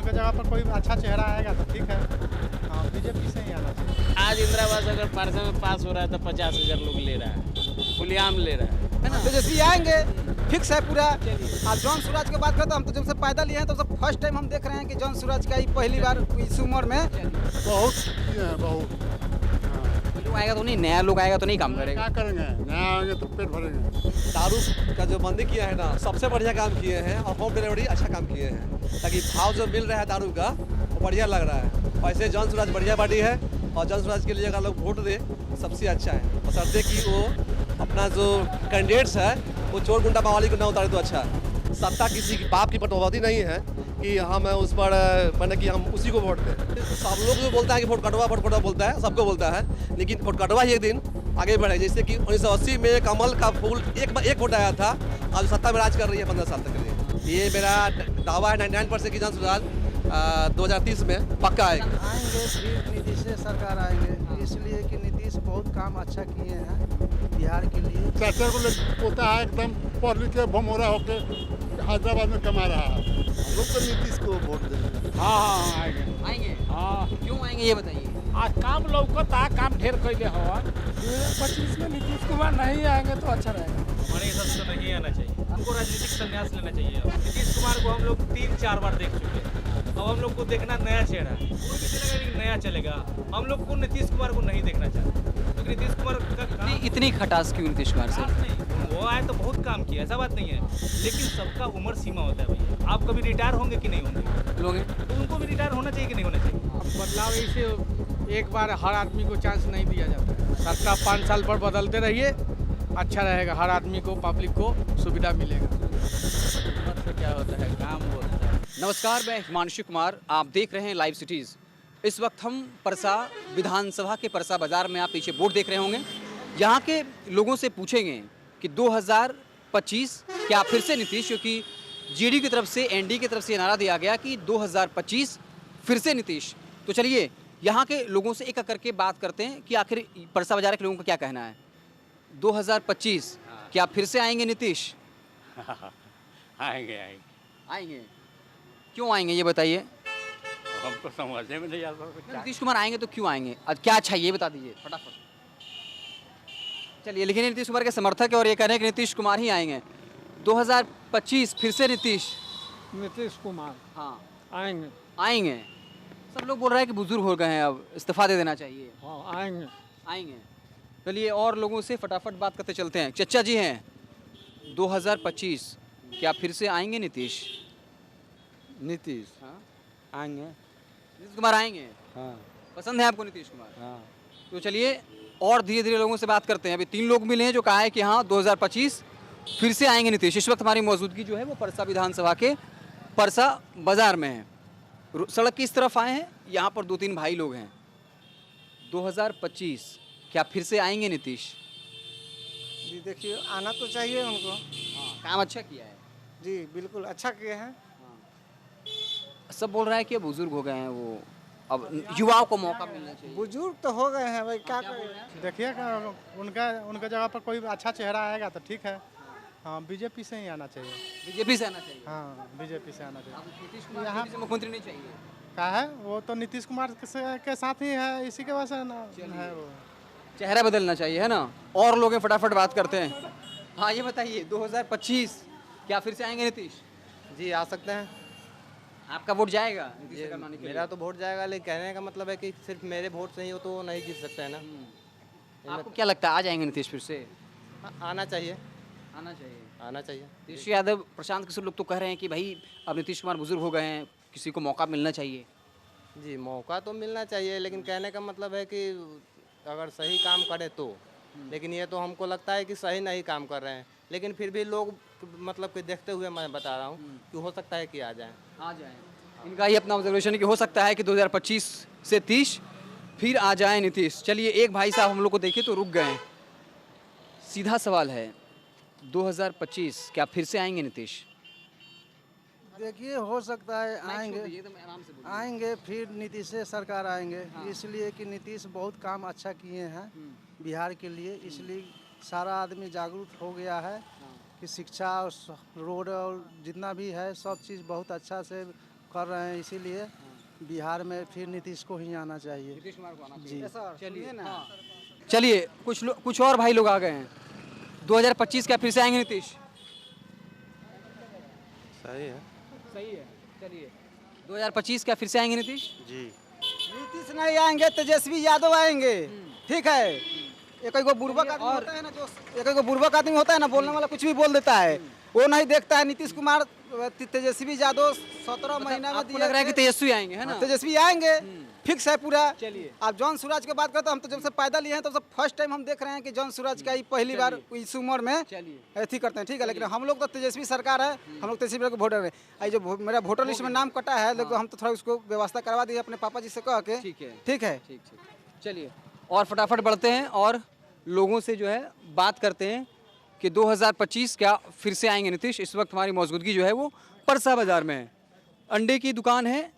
उनके जगह पर कोई अच्छा चेहरा आएगा तो ठीक है। हाँ, बीजेपी से ही आना चाहिए। आज इंदिरा आवास अगर पार्षद में पास हो रहा है तो 50,000 लोग ले रहा है, खुलेआम ले रहा है ना। तेजस्वी आएंगे, फिक्स है पूरा। आज जॉन सूरज की बात करते हम तो जब से पैदल लिए हैं तो फर्स्ट टाइम हम देख रहे हैं कि जॉन सूरज का ही पहली बार इस उम्र में बहुत किए हैं, बहुत। लोग आएगा तो नहीं, नया लोग आएगा तो नहीं काम करेगा। क्या करेंगे, नया आएंगे तो पेट भरेंगे। दारू का जो बंदी किया है ना, सबसे बढ़िया काम किए हैं और होम डिलीवरी अच्छा काम किए हैं, ताकि भाव जो मिल रहा है दारू का वो बढ़िया लग रहा है। वैसे जॉन सूरज बढ़िया पार्टी है और जॉन सूरज के लिए अगर लोग वोट दे सबसे अच्छा है, और सरदे की वो अपना जो कैंडिडेट्स है वो चोर गुंडा मावाली को ना उतारे तो अच्छा है। सत्ता किसी की बाप की पटौती नहीं है कि हम उस पर मैंने कि हम उसी को वोट दें। सब लोग जो बोलता है कि वोट कटवा बोलता है, सबको बोलता है, लेकिन वोट कटवा ही एक दिन आगे बढ़े। जैसे कि 1980 में कमल का फूल एक वोट आया था, आज सत्ता में राज कर रही है 15 साल तक के लिए। ये मेरा दावा है 99% की जन सुधार 2030 में पक्का आएगा। आएंगे फिर नीतीश सरकार आएंगे, इसलिए कि नीतीश बहुत काम अच्छा किए हैं बिहार के लिए। ट्रैक्टर को पोता है एकदम पढ़ लिख के भमोरा होके हैदराबाद में कमा रहा है। हम लोग तो नीतीश को वोट देंगे। हाँ आएंगे। आएंगे? हाँ, क्यों आएंगे ये बताइए। आज काम लौकता, काम ढेर कैले हवा। 2025 में नीतीश कुमार नहीं आएंगे तो अच्छा रहेगा। हमारे हिसाब से तो नहीं आना चाहिए, हमको राजनीतिक संन्यास लेना चाहिए। अब नीतीश कुमार को हम लोग 3-4 बार देख चुके हैं, अब हम लोग को देखना नया चेहरा। कोई भी चलेगा लेकिन नया चलेगा। हम लोग को नीतीश कुमार को नहीं देखना चाहते, क्योंकि नीतीश कुमार का काम इतनी खटास क्यों नीतीश कुमार से? खास नहीं, वो आए तो बहुत काम किया, ऐसा बात नहीं है, लेकिन सबका उम्र सीमा होता है भैया। आप कभी रिटायर होंगे कि नहीं होंगे, लोग तो उनको भी रिटायर होना चाहिए कि नहीं होना चाहिए। अब बदलाव ऐसे एक बार हर आदमी को चांस नहीं दिया जाता है। सरकार 5 साल पर बदलते रहिए, अच्छा रहेगा, हर आदमी को, पब्लिक को सुविधा मिलेगा। क्या होता है, काम होता है। नमस्कार, मैं हिमांशु कुमार, आप देख रहे हैं लाइव सिटीज़। इस वक्त हम परसा विधानसभा के परसा बाज़ार में, आप पीछे बोर्ड देख रहे होंगे, यहाँ के लोगों से पूछेंगे कि 2025 क्या फिर से नीतीश, क्योंकि जेडीयू की तरफ से, एनडीए की तरफ से नारा दिया गया कि 2025 फिर से नीतीश। तो चलिए यहाँ के लोगों से एक करके बात करते हैं कि आखिर परसा बाज़ार के लोगों का क्या कहना है। 2025 क्या फिर से आएंगे नीतीश? आएंगे आएंगे। क्यों आएंगे ये बताइए। हमको समझ में नहीं आता। नीतीश कुमार आएंगे तो क्यों आएंगे, आज क्या अच्छा है ये बता दीजिए फटाफट। चलिए, लेकिन नीतीश कुमार के समर्थक है और ये कह रहे हैं कि नीतीश कुमार ही आएंगे। 2025 फिर से नीतीश। नीतीश कुमार हाँ आएंगे। आएंगे। सब लोग बोल रहे हैं कि बुजुर्ग हो गए हैं, अब इस्तीफा दे देना चाहिए। हाँ आएंगे। आएंगे। चलिए और लोगों से फटाफट बात करते चलते हैं। चचा जी हैं, 2025 क्या फिर से आएंगे नीतीश? नीतीश हाँ, आएंगे। नीतीश कुमार आएंगे। हाँ पसंद है आपको नीतीश कुमार? हाँ। तो चलिए और धीरे धीरे लोगों से बात करते हैं। अभी 3 लोग मिले हैं जो कहा है कि हाँ 2025 फिर से आएंगे नीतीश। इस वक्त हमारी मौजूदगी जो है वो परसा विधानसभा के परसा बाजार में है। सड़क की इस तरफ आए हैं, यहाँ पर 2-3 भाई लोग हैं। 2025 क्या फिर से आएंगे नीतीश? जी देखिए, आना तो चाहिए उनको। हाँ, काम अच्छा किया है। जी बिल्कुल अच्छा किए हैं। सब बोल रहा है कि अब बुजुर्ग हो गए हैं वो, अब युवाओं को मौका मिलना चाहिए। बुजुर्ग तो हो गए हैं भाई, क्या करें। देखिए उनका जगह पर कोई अच्छा चेहरा आएगा तो ठीक है। हाँ, बीजेपी से ही आना चाहिए। बीजेपी से आना चाहिए। हाँ, बीजेपी से आना चाहिए। अब नीतीश कुमार यहाँ से मुख्यमंत्री नहीं चाहिए। क्या है, वो तो नीतीश कुमार के साथ ही है, इसी के वजह से ना है वो। चेहरा बदलना चाहिए, है ना। और लोग हैं, फटाफट बात करते हैं। हाँ ये बताइए, 2025 क्या फिर से आएंगे नीतीश? जी आ सकते हैं। आपका वोट जाएगा नीतीश सरकार लाने के लिए? मेरा तो वोट जाएगा, लेकिन कहने का मतलब है कि सिर्फ मेरे वोट से ही हो तो वो नहीं जीत सकते हैं ना। आपको क्या लगता है आ जाएंगे नीतीश फिर से? आना चाहिए। आना चाहिए। आना चाहिए। तेजस्वी यादव, प्रशांत किशोर लोग तो कह रहे हैं कि भाई अब नीतीश कुमार बुजुर्ग हो गए हैं, किसी को मौका मिलना चाहिए। जी मौका तो मिलना चाहिए, लेकिन कहने का मतलब है कि अगर सही काम करे तो। लेकिन ये तो हमको लगता है कि सही नहीं काम कर रहे हैं, लेकिन फिर भी लोग मतलब कि देखते हुए मैं बता रहा हूँ कि हो सकता है कि आ जाए। आ जाए। इनका ही अपना ऑब्जर्वेशन है कि हो सकता है कि 2025 से 30 फिर आ जाए नीतीश। चलिए एक भाई साहब हम लोग को देखे तो रुक गए। सीधा सवाल है, 2025 क्या फिर से आएंगे नीतीश? देखिए हो सकता है आएंगे। आराम से बोलिए। आएंगे फिर नीतीश सरकार आएंगे। इसलिए कि नीतीश बहुत काम अच्छा किए हैं बिहार के लिए, इसलिए सारा आदमी जागरूक हो गया है कि शिक्षा और रोड और जितना भी है सब चीज़ बहुत अच्छा से कर रहे हैं, इसीलिए बिहार में फिर नीतीश को ही आना चाहिए। नीतीश कुमार को आना जी चलिए हाँ। चलिए कुछ और भाई लोग आ गए हैं। 2025 क्या फिर से आएंगे नीतीश? सही है। सही है। चलिए 2025 क्या फिर से आएंगे नीतीश? जी। नीतीश नहीं आएंगे, तेजस्वी यादव आएंगे। ठीक है। एक को बुर्बक आदमी होता है ना, जो एक को बुर्बक आदमी होता है ना, बोलने वाला कुछ भी बोल देता है, वो नहीं देखता है। नीतीश कुमार तेजस्वी यादव 17 महीना में आपको लग रहा है कि तेजस्वी आएंगे, है ना? तेजस्वी आएंगे, फिक्स है पूरा। चलिए आप जॉन सूरज की बात करते हैं, हम तो जब से पैदा लिए हैं तब से फर्स्ट टाइम हम देख रहे हैं कि जॉन सूरज का ही पहली बार इस उम्र में चलिए ऐसी करते हैं। ठीक है, लेकिन हम लोग तो तेजस्वी सरकार है, हम लोग तेजस्वी को वोटर है। आई जो मेरा वोटर लिस्ट में नाम कटा है, लेकिन हम तो थोड़ा उसको व्यवस्था करवा दिए अपने पापा जी से कह के। ठीक है ठीक है। ठीक ठीक। चलिए और फटाफट बढ़ते हैं और लोगों से जो है बात करते हैं कि 2025 क्या फिर से आएंगे नीतीश। इस वक्त हमारी मौजूदगी जो है वो परसा बाजार में है। अंडे की दुकान है,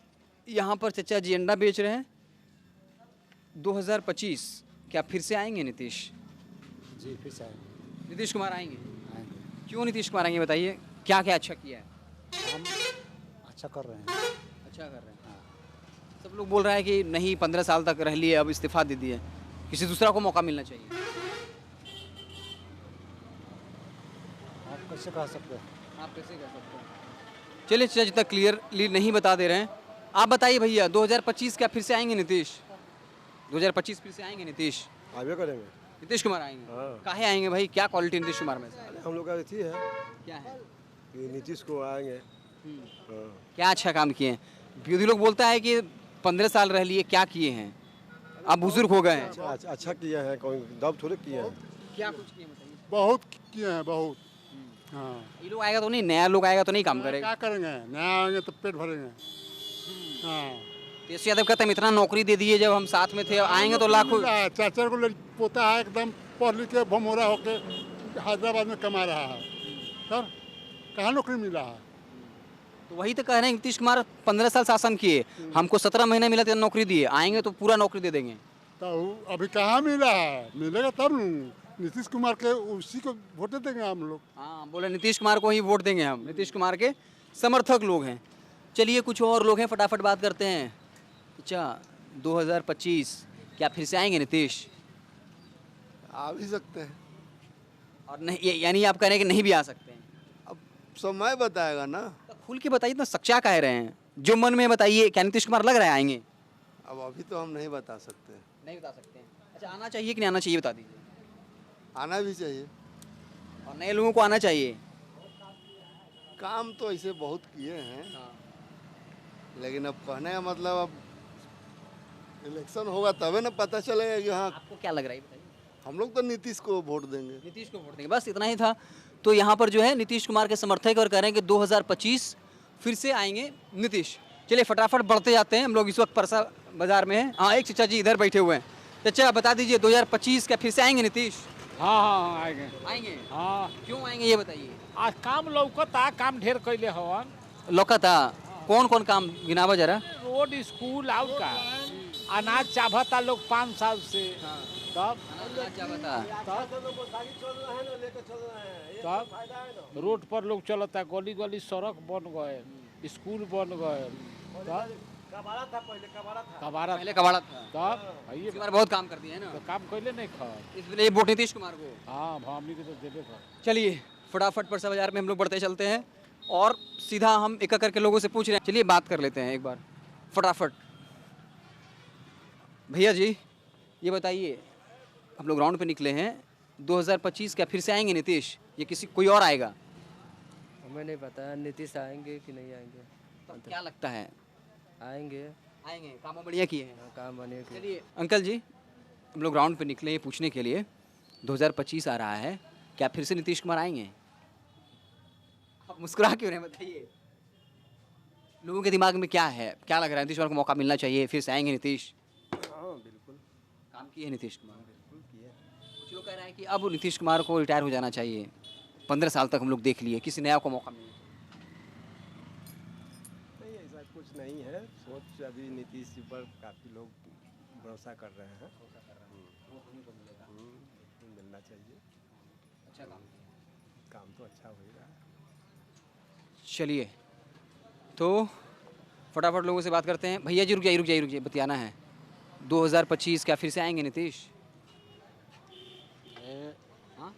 यहाँ पर चचा जी अंडा बेच रहे हैं। 2025 क्या फिर से आएंगे नीतीश? जी फिर से आएंगे। नीतीश कुमार आएंगे? क्यों नीतीश कुमार आएंगे बताइए, क्या क्या अच्छा किया है? हम अच्छा कर रहे हैं। अच्छा कर रहे हैं। सब लोग बोल रहे हैं कि नहीं 15 साल तक रह लिए, अब इस्तीफा दे दिए, किसी दूसरा को मौका मिलना चाहिए। आप कैसे कह सकते हैं? आप कैसे कह सकते हैं? चलिए चाचा जितना क्लियरली नहीं बता दे रहे हैं, आप बताइए भैया 2025 क्या फिर से आएंगे नीतीश? 2025 फिर से आएंगे नीतीश? आगे करेंगे। नीतीश कुमार आएंगे? हाँ। काहे आएंगे भाई, क्या क्वालिटी नीतीश कुमार में से? हम लोग का अथी है क्या है? कि नीतीश को आएंगे। हाँ। क्या अच्छा काम किए हैं? विरोधी लोग बोलता है कि 15 साल रह लिए, क्या किए हैं? आप बुजुर्ग हो गए हैं। अच्छा किया है, कोई दब थोड़े किए हैं। क्या कुछ किए बताइए? बहुत किए हैं, बहुत। हाँ। ये लोग आएगा तो नहीं, नया लोग आएगा तो नहीं काम करेगा। क्या करेंगे, नया आएंगे तो पेट भरेंगे। हाँ। तेजस्वी यादव कहते हैं इतना नौकरी दे दिए जब हम साथ में थे, आएंगे तो लाखों। चाचा को पोता है, एकदम पढ़ लिख के भमोरा होके हैदराबाद में कमा रहा है। सर कहाँ नौकरी मिला है? तो वही तो कह रहे हैं नीतीश कुमार 15 साल शासन किए, हमको 17 महीने मिला तो नौकरी दिए, आएंगे तो पूरा नौकरी दे देंगे। तो अभी कहाँ मिला है? मिलेगा तब नीतीश कुमार के उसी को वोट देंगे हम लोग। हाँ बोले नीतीश कुमार को ही वोट देंगे हम, नीतीश कुमार के समर्थक लोग हैं। चलिए कुछ और लोग हैं, फटाफट बात करते हैं। अच्छा 2025 क्या फिर से आएंगे नीतीश? आ भी सकते हैं। और नहीं, यानी आप कह रहे हैं कि नहीं भी आ सकते हैं? अब समय बताएगा ना। तो खुल के बताइए, इतना सच्चा कह रहे हैं, जो मन में बताइए। क्या नीतीश कुमार लग रहा है आएंगे? अब अभी तो हम नहीं बता सकते। नहीं बता सकते हैं। अच्छा आना चाहिए कि नहीं आना चाहिए बता दीजिए। आना भी चाहिए और नए लोगों को आना चाहिए। काम तो ऐसे बहुत किए हैं। लेकिन अब कहने का मतलब अब इलेक्शन होगा तबे ना पता चलेगा कि हाँ। आपको क्या लग रहा है बताइए? हम लोग तो नीतीश को वोट देंगे। नीतीश को वोट देंगे, बस इतना ही था। तो यहाँ पर जो है नीतीश कुमार के समर्थक और कह रहे हैं कि 2025 फिर से आएंगे नीतीश। चलिए फटाफट बढ़ते जाते हैं, हम लोग इस वक्त परसा बाजार में हैं। हाँ एक चचा जी इधर बैठे हुए हैं। चचा बता दीजिए 2025 क्या फिर से आएंगे नीतीश? हाँ आएंगे। आएंगे? हाँ। क्यों आएंगे ये बताइए? आज काम लौकता, काम ढेर कैले हवन। लौकता कौन कौन काम गिनावा जरा? रोड, स्कूल और का अनाज चाहता लोग 5 साल से। तब रोड पर लोग चलता, गली गली सड़क बन गए, स्कूल बन गए। कबाड़ा था पहले, कबाड़ा था। तब इस बार बहुत काम कर दिए है ना। तो काम कैले नहीं खा, इसलिए वोट नीतीश कुमार को। हाँ हमनी के तो देवे खा। चलिए फटाफट परसा बाजार में हम लोग बढ़ते चलते हैं और सीधा हम एक करके लोगों से पूछ रहे हैं। चलिए बात कर लेते हैं एक बार फटाफट। भैया जी ये बताइए, हम लोग राउंड पे निकले हैं, 2025 क्या फिर से आएंगे नीतीश, ये किसी कोई और आएगा? हमें नहीं पता नीतीश आएंगे कि नहीं आएंगे। तो क्या लगता है? आएंगे। आएंगे, काम बढ़िया किए हैं। काम बढ़िया किए। चलिए अंकल जी हम लोग राउंड पे निकले ये पूछने के लिए, 2025 आ रहा है, क्या फिर से नीतीश कुमार आएंगे? आप मुस्कुरा क्यों रहे हैं बताइए? लोगों के दिमाग में क्या है, क्या लग रहा है? नीतीश कुमार को मौका मिलना चाहिए, फिर से आएंगे नीतीश? हाँ बिल्कुल काम किए नीतीश कुमार। बिल्कुल किए। कुछ लोग कह रहे हैं कि अब नीतीश कुमार को रिटायर हो जाना चाहिए, 15 साल तक हम लोग देख लिए, किसी नया को मौका मिले। नहीं ऐसा कुछ नहीं है, सोच अभी नीतीश जी पर काफ़ी लोग भरोसा कर रहे हैं। मिलना चाहिए। अच्छा काम तो अच्छा हो रहा है। चलिए तो फटाफट लोगों से बात करते हैं। भैया जी रुक जाइए, बतियाना है। 2025 क्या फिर से आएंगे नीतीश? हाँ,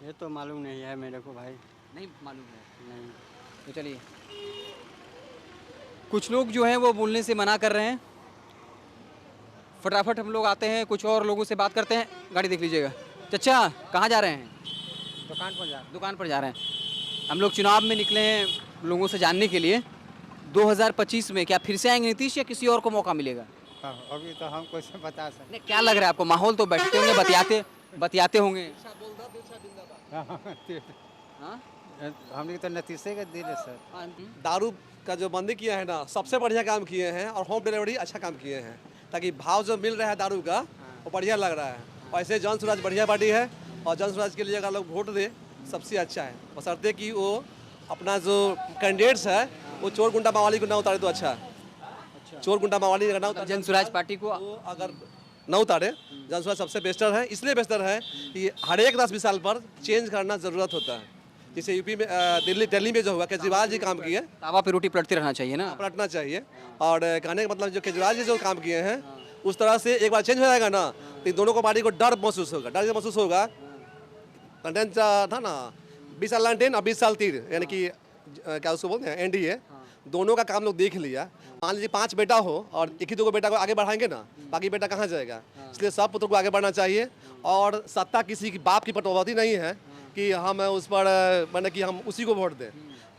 ये तो मालूम नहीं है मेरे को भाई। नहीं मालूम है। नहीं। तो चलिए, कुछ लोग जो हैं वो बोलने से मना कर रहे हैं। फटाफट हम लोग आते हैं, कुछ और लोगों से बात करते हैं। गाड़ी देख लीजिएगा। चचा कहाँ जा रहे हैं? दुकान पर जा रहे हैं। हम लोग चुनाव में निकले हैं लोगों से जानने के लिए, 2025 में क्या फिर से आएंगे नीतीश या किसी और को मौका मिलेगा? अभी तो हम कैसे बता सकते। नहीं, क्या लग रहा है आपको? माहौल तो बैठते होंगे, बतियाते होंगे। हाँ? हमने तो नतीजे के दिल है सर। दारू का जो बंदी किया है ना, सबसे बढ़िया काम किए हैं, और होम डिलीवरी अच्छा काम किए हैं, ताकि भाव जो मिल रहा है दारू का वो बढ़िया लग रहा है। और ऐसे जन स्वराज बढ़िया पार्टी है, और जन स्वराज के लिए अगर लोग वोट दे सबसे अच्छा है, बशर्ते कि वो अपना जो कैंडिडेट्स है वो चोर गुंडा मावाली को ना उतारे तो अच्छा है। चोर गुंडा मावाली अगर ना उतारे, जन स्वराज पार्टी को अगर न उतारे, जन स्वराज सबसे बेस्टर है। इसलिए बेस्टर है कि हर एक 10-20 साल पर चेंज करना ज़रूरत होता है। जैसे यूपी में, दिल्ली में जो हुआ, केजरीवाल जी काम किए, तावा पे रोटी पलटते रहना चाहिए ना, पलटना चाहिए। और कहने का मतलब जो केजरीवाल जी जो काम किए हैं उस तरह से एक बार चेंज हो जाएगा ना, तो दोनों को पार्टी को डर महसूस होगा। कंटेंट था ना 20 साल 19 और 20 साल 3, यानी कि क्या उसको बोलते हैं एनडीए, दोनों का काम लोग देख लिया। मान लीजिए 5 बेटा हो और एक ही 2 बेटा को आगे बढ़ाएंगे ना, बाकी बेटा कहाँ जाएगा? इसलिए सब पुत्र को आगे बढ़ना चाहिए। और सत्ता किसी की बाप की पटौती नहीं है कि हम उस पर मैंने कि हम उसी को वोट दें।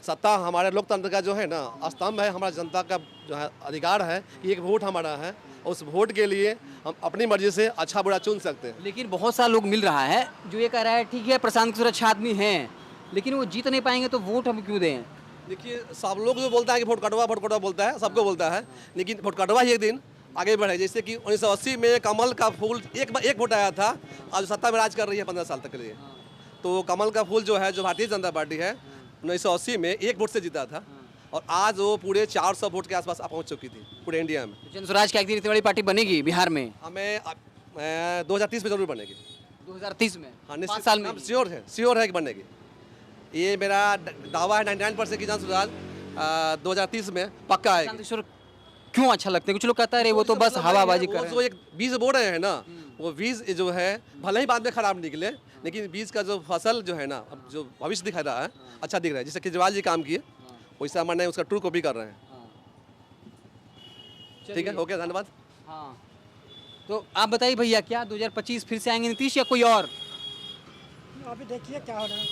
सत्ता हमारे लोकतंत्र का जो है ना स्तंभ है, हमारा जनता का जो है अधिकार है कि एक वोट हमारा है, उस वोट के लिए हम अपनी मर्जी से अच्छा बुरा चुन सकते हैं। लेकिन बहुत सा लोग मिल रहा है जो ये कह रहा है ठीक है प्रशांत किशोर अच्छा आदमी हैं, लेकिन वो जीत नहीं पाएंगे तो वोट हम क्यों दें? देखिए, सब लोग जो बोलता है कि वोट कटवा बोलता है, सबको बोलता है, लेकिन वोट कटवा ही एक दिन आगे बढ़े। जैसे कि 1980 में कमल का फूल एक वोट आया था, आज सत्ता में राज कर रही है 15 साल तक के लिए। तो कमल का फूल जो है, जो भारतीय जनता पार्टी है, 1980 में 1 वोट से जीता था, और आज वो पूरे 400 वोट के आसपास पहुंच चुकी थी पूरे इंडिया में। जन स्वराज की एक दिन इतनी बड़ी पार्टी बनेगी बिहार में? हमें 2030 में जरूर बनेगी। 2030 में? हाँ, 5 साल में? श्योर है कि बनेगी। ये मेरा दावा है 99% की जन स्वराज 2030 में पक्का आएगी। प्रशांत किशोर क्यों अच्छा लगता है? कुछ लोग कहता है वो तो बस हवाबाजी कर रहे हैं। जो एक बीज बो रहे हैं ना, वो बीज जो है भले ही बाद में खराब निकले, लेकिन बीज का जो फसल जो है ना, अब जो भविष्य दिखा रहा है, अच्छा दिख रहा है। जैसे केजरीवाल जी काम किए वैसा मैंने उसका ट्रू कॉपी कर रहे हैं। ठीक है, ओके, धन्यवाद। हाँ, तो आप बताइए भैया, क्या 2025 फिर से आएंगे नीतीश या कोई और? अभी देखिए क्या हो रहा है।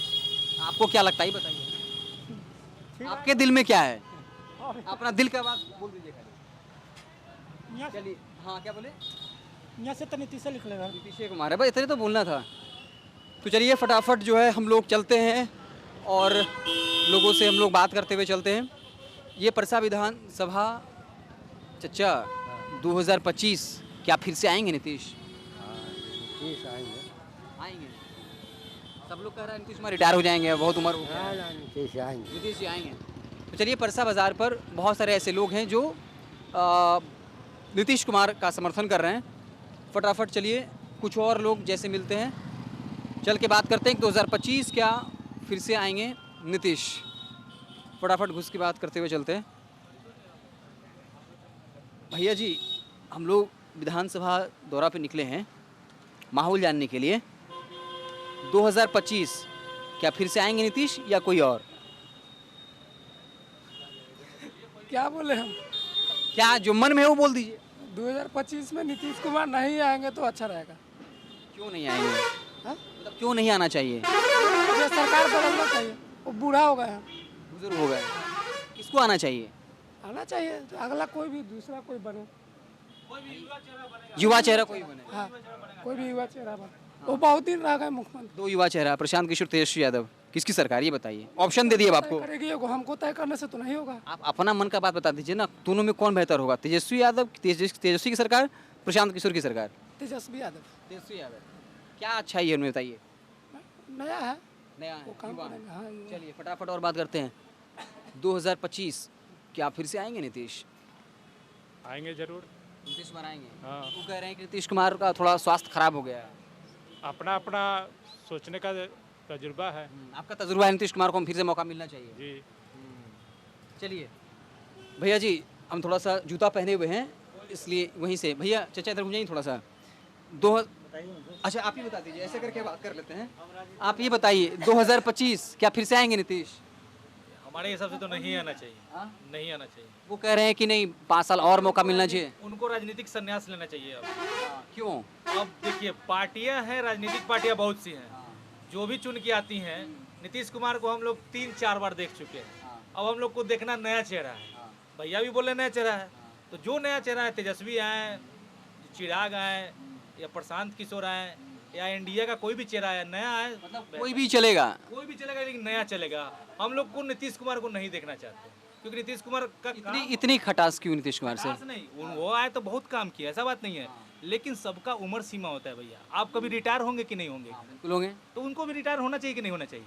आपको क्या लगता है बताइए, आपके दिल में क्या है? अपना दिल का बात बोल दीजिए खाली। चलिए, हाँ क्या बोले? यहाँ से तो नीतीश निकलेगा। नीतीश कुमार है भाई, इतने तो बोलना था। तो चलिए फटाफट जो है हम लोग चलते हैं और लोगों से हम लोग बात करते हुए चलते हैं। ये परसा विधानसभा चचा 2025 क्या फिर से आएंगे नीतीश? नीतीश आएंगे। सब लोग कह रहे हैं नीतीश कुमार रिटायर हो जाएंगे, बहुत उम्र हो गया। नीतीश जी आएंगे। तो चलिए, परसा बाज़ार पर बहुत सारे ऐसे लोग हैं जो नीतीश कुमार का समर्थन कर रहे हैं। फटाफट चलिए कुछ और लोग जैसे मिलते हैं, चल के बात करते हैं कि 2025 क्या फिर से आएंगे नीतीश। फटाफट घुस की बात करते हुए चलते हैं। भैया जी, हम लोग विधानसभा दौरा पे निकले हैं माहौल जानने के लिए। 2025 क्या फिर से आएंगे नीतीश या कोई और? क्या बोले हम? क्या जो मन में है वो बोल दीजिए। 2025 में नीतीश कुमार नहीं आएंगे तो अच्छा रहेगा। क्यों नहीं आएंगे? मतलब क्यों नहीं आना चाहिए? ये सरकार बदलना चाहिए। वो बूढ़ा हो गया है, बुजुर्ग हो गए, किसको आना चाहिए? आना चाहिए अगला कोई भी दूसरा कोई बने, युवा चेहरा कोई बने। हाँ, कोई भी युवा चेहरा बने। वो बहुत दिन रह गए मुख्यमंत्री। 2 युवा चेहरा, प्रशांत किशोर, तेजस्वी यादव, किसकी सरकार ये बताइए? ऑप्शन दे दिए अब आपको। करेगी हमको तय करने से तो नहीं होगा। आप अपना मन का बात बता दीजिए ना, दोनों में कौन बेहतर होगा? तेजस्वी यादव, तेजस्वी की सरकार, प्रशांत किशोर की सरकार? तेजस्वी यादव। तेजस्वी यादव क्या अच्छा ही है उनमें बताइए? नया है, नया है, वो काम युवा है। करेगा। हाँ, युवा। चलिए फटाफट और बात करते हैं। 2025 क्या फिर से आएंगे नीतीश? आएंगे जरूर। नीतीश कुमार आएंगे? हाँ। वो कह रहे हैं कि नीतीश कुमार का थोड़ा स्वास्थ्य खराब हो गया है। अपना अपना सोचने का तजुर्बा है। आपका तजुर्बा है नीतीश कुमार को हम फिर से मौका मिलना चाहिए। जी। चलिए भैया जी, हम थोड़ा सा जूता पहने हुए हैं इसलिए वहीं से भैया चाचा इधर घूम थोड़ा सा अच्छा आप ही बता दीजिए, ऐसे करके बात कर लेते हैं। आप ये बताइए 2025 क्या फिर से आएंगे नीतीश? हमारे हिसाब से तो नहीं आना चाहिए, नहीं आना चाहिए। वो कह रहे हैं कि नहीं 5 साल और मौका मिलना चाहिए। उनको राजनीतिक संन्यास लेना चाहिए अब। क्यों? अब देखिए पार्टियां हैं, राजनीतिक पार्टियां बहुत सी हैं, जो भी चुन के आती हैं। नीतीश कुमार को हम लोग 3-4 बार देख चुके हैं, अब हम लोग को देखना नया चेहरा है। भैया भी बोले नया चेहरा है, तो जो नया चेहरा है, तेजस्वी आए, चिराग आए या प्रशांत किशोर आए या इंडिया का कोई भी चेहरा है नया है, मतलब कोई भी चलेगा, कोई भी चलेगा, लेकिन नया चलेगा। हम लोग को नीतीश कुमार को नहीं देखना चाहते, क्योंकि नीतीश कुमार का इतनी खटास क्यों नीतीश कुमार से? नहीं, वो आए तो बहुत काम किया, ऐसा बात नहीं है, लेकिन सबका उम्र सीमा होता है भैया। आप कभी रिटायर होंगे कि नहीं होंगे? बिल्कुल होंगे। तो उनको भी रिटायर होना चाहिए कि नहीं होना चाहिए?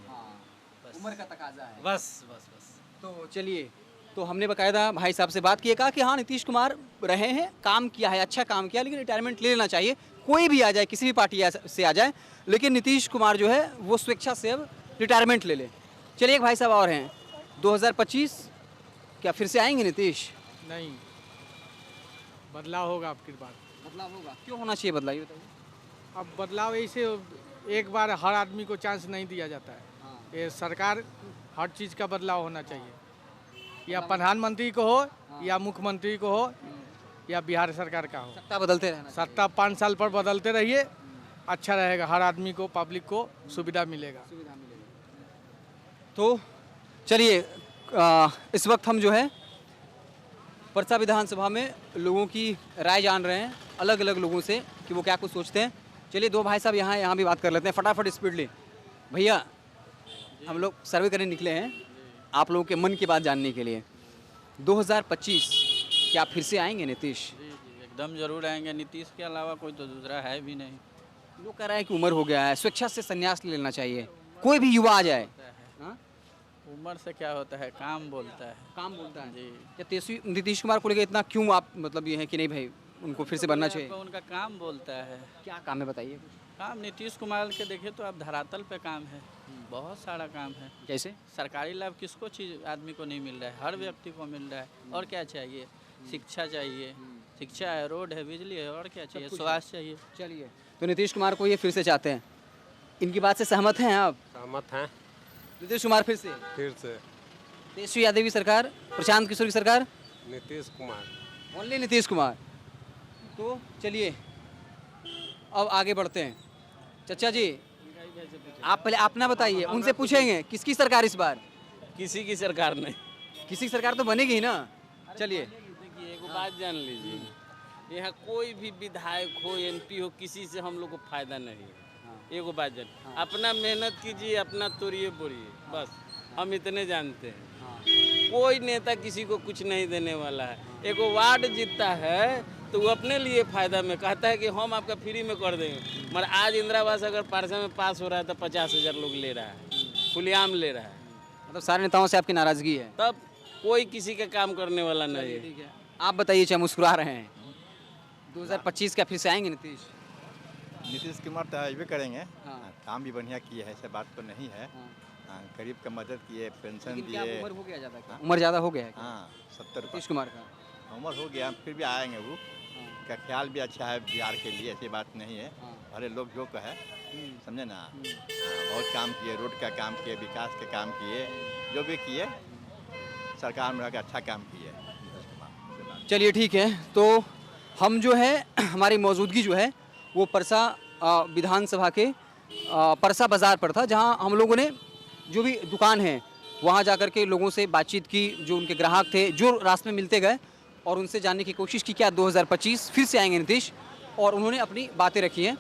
उम्र का तकाजा है। बस बस बस। तो चलिए, तो हमने बकायदा भाई साहब से बात किया, कहा कि हाँ नीतीश कुमार रहे हैं, काम किया है, अच्छा काम किया, लेकिन रिटायरमेंट ले लेना चाहिए। कोई भी आ जाए, किसी भी पार्टी से आ जाए, लेकिन नीतीश कुमार जो है वो स्वेच्छा से अब रिटायरमेंट ले ले। चलिए एक भाई साहब और हैं, 2025 क्या फिर से आएंगे नीतीश? नहीं, बदलाव होगा आपकी बात। बदलाव होगा, क्यों होना चाहिए बदलाव, ये बताइए। अब बदलाव ऐसे एक बार हर आदमी को चांस नहीं दिया जाता है। ये सरकार हर चीज़ का बदलाव होना चाहिए, या प्रधानमंत्री को हो या मुख्यमंत्री को हो या बिहार सरकार का हो, सत्ता बदलते रहना, सत्ता 5 साल पर बदलते रहिए, अच्छा रहेगा, हर आदमी को, पब्लिक को सुविधा मिलेगा। तो चलिए इस वक्त हम जो है परसा विधानसभा में लोगों की राय जान रहे हैं, अलग अलग लोगों से कि वो क्या कुछ सोचते हैं। चलिए 2 भाई साहब यहाँ भी बात कर लेते हैं फटाफट स्पीडली। भैया हम लोग सर्वे करने निकले हैं आप लोगों के मन की बात जानने के लिए। 2025 क्या फिर से आएंगे नीतीश? एकदम जरूर आएंगे, नीतीश के अलावा कोई तो दूसरा है भी नहीं। लोग कह रहे हैं कि उम्र हो गया है, स्वेच्छा से संन्यास ले लेना चाहिए, कोई भी युवा आ जाए। उम्र से क्या होता है, काम बोलता है। काम बोलता है जी। क्या नीतीश कुमार को लेकर इतना क्यों आप मतलब ये है कि नहीं भाई उनको फिर से बनना चाहिए? उनका काम बोलता है। क्या काम है बताइए? काम नीतीश कुमार के देखे तो अब धरातल पे काम है, बहुत सारा काम है। जैसे सरकारी लाभ किसको चीज़ आदमी को नहीं मिल रहा है, हर व्यक्ति को मिल रहा है। और क्या चाहिए? शिक्षा चाहिए, शिक्षा है, रोड है, बिजली है, और क्या चाहिए? स्वास्थ्य चाहिए। चलिए, तो नीतीश कुमार को ये फिर से चाहते हैं, इनकी बात से सहमत हैं आप? सहमत हैं। नीतीश कुमार फिर से तेजस्वी यादव की सरकार, प्रशांत किशोर की सरकार, नीतीश कुमार, ओनली नीतीश कुमार। तो चलिए अब आगे बढ़ते हैं। चाचा जी आप पहले अपना बताइए, उनसे पूछेंगे किसकी सरकार इस बार? किसी की सरकार नहीं, किसी सरकार तो बनेगी ही ना। चलिए देखिए एक बात जान लीजिए, यहाँ कोई भी विधायक हो, MP हो, किसी से हम लोग को फायदा नहीं है। एगो बात जान, अपना मेहनत कीजिए, अपना तोड़िए बोरिए, बस हम इतने जानते हैं। कोई नेता किसी को कुछ नहीं देने वाला है। एगो वार्ड जीतता है तो वो अपने लिए फायदा में कहता है कि हम आपका फ्री में कर देंगे, मगर आज इंदिरा आवास अगर परसा में पास हो रहा है तो 50,000 लोग ले रहा है, खुलेआम ले रहा है। मतलब सारे नेताओं से आपकी नाराजगी है? तब कोई किसी का काम करने वाला नहीं है। आप बताइए, चाहे मुस्कुरा रहे हैं, 2025 क्या फिर से आएंगे नीतीश? नीतीश कुमार तो आए करेंगे, काम भी बढ़िया किए हैं, ऐसे बात तो नहीं है। गरीब का मदद किए, पेंशन दिए। उम्र हो गया ज़्यादा? उम्र ज़्यादा हो गया है? हाँ 70 नीतीश कुमार का उम्र हो गया, फिर भी आएंगे वो। का ख्याल भी अच्छा है बिहार के लिए, ऐसी बात नहीं है। अरे लोग जो कहे समझे ना, बहुत काम किए, रोड का काम किए, विकास के काम किए, जो भी किए सरकार में रहकर अच्छा काम किए। चलिए ठीक है, तो हम जो है हमारी मौजूदगी जो है वो परसा विधानसभा के परसा बाज़ार पर था, जहां हम लोगों ने जो भी दुकान है वहां जाकर के लोगों से बातचीत की, जो उनके ग्राहक थे, जो रास्ते में मिलते गए, और उनसे जानने की कोशिश की क्या 2025 फिर से आएंगे नीतीश, और उन्होंने अपनी बातें रखी हैं।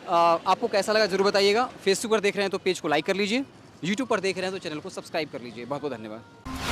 आपको कैसा लगा ज़रूर बताइएगा। फेसबुक पर देख रहे हैं तो पेज को लाइक कर लीजिए, यूट्यूब पर देख रहे हैं तो चैनल को सब्सक्राइब कर लीजिए। बहुत बहुत धन्यवाद।